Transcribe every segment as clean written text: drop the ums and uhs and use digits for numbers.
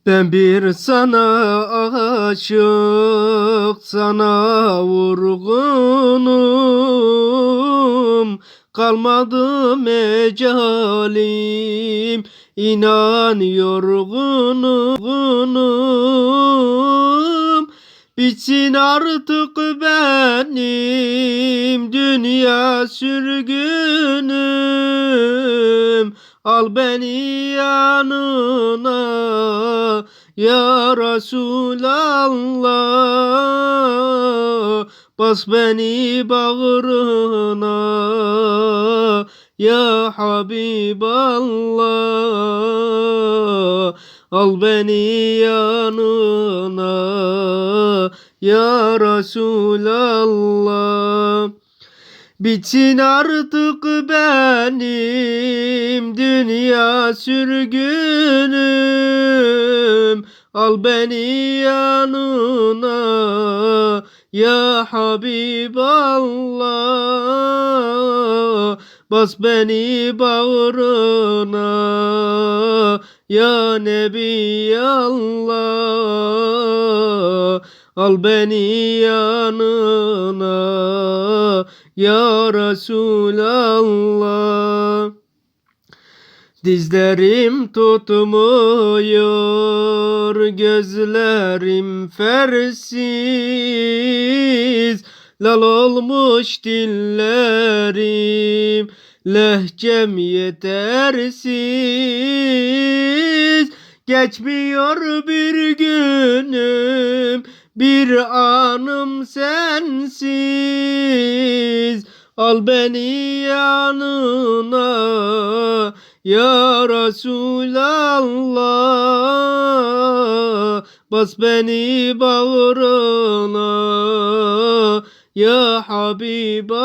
Ben bir sana aşık, sana vurgunum. Kalmadı mecalim, inan yorgunum. Bitsin artık benim dünya sürgünüm. Al beni yanına ya Resulallah. Bas beni bağrına ya Habiballah. Al beni yanına ya Resulallah. Bitsin artık benim dünya sürgünüm. Al beni yanına ya Habiballah. Bas beni bağrına ya Nebiyallah. Al beni yanına ya Resulallah. Dizlerim tutmuyor, gözlerim fersiz. Lal olmuş dillerim, lehcem yetersiz. Geçmiyor bir günüm, bir anım sensiz. Al beni yanına ya Resulallah. Bas beni bağrına ya Habiballah.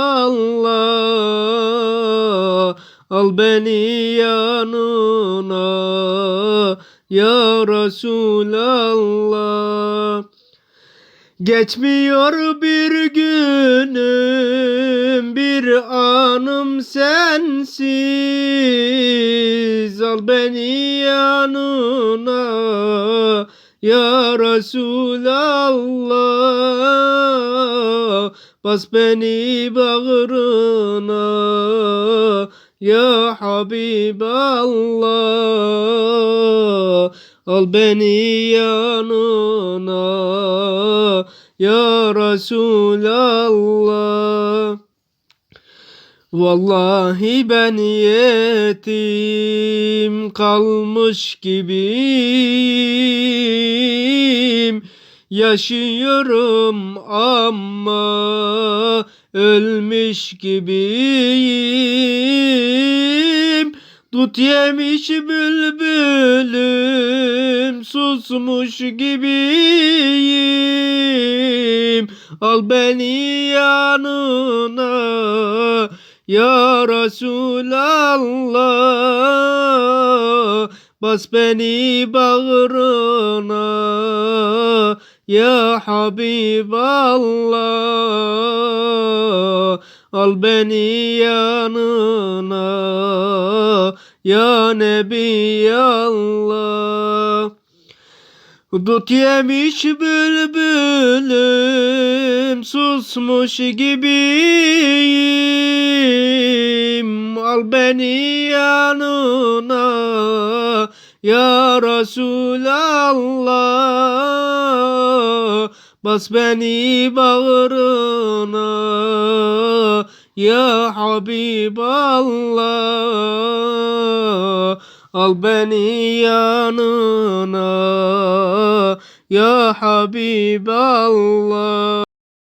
Al beni yanına ya Resulallah. Geçmiyor bir günüm, bir anım sensiz. Al beni yanına ya Resulallah. Bas beni bağrına ya Habiballah. Al beni yanına ya Resulallah. Vallahi ben yetim kalmış gibiyim. Yaşıyorum ama ölmüş gibiyim. Dut yemiş bülbülüm, susmuş gibiyim. Al beni yanına ya Resulallah. Bas beni bağrına ya Habiballah. Al beni yanına ya Nebiyallah. Dut yemiş bülbülüm, susmuş gibiyim. Al beni yanına ya Resulallah. Bas beni bağrına ya Habiballah. Al beni yanına ya Habiballah.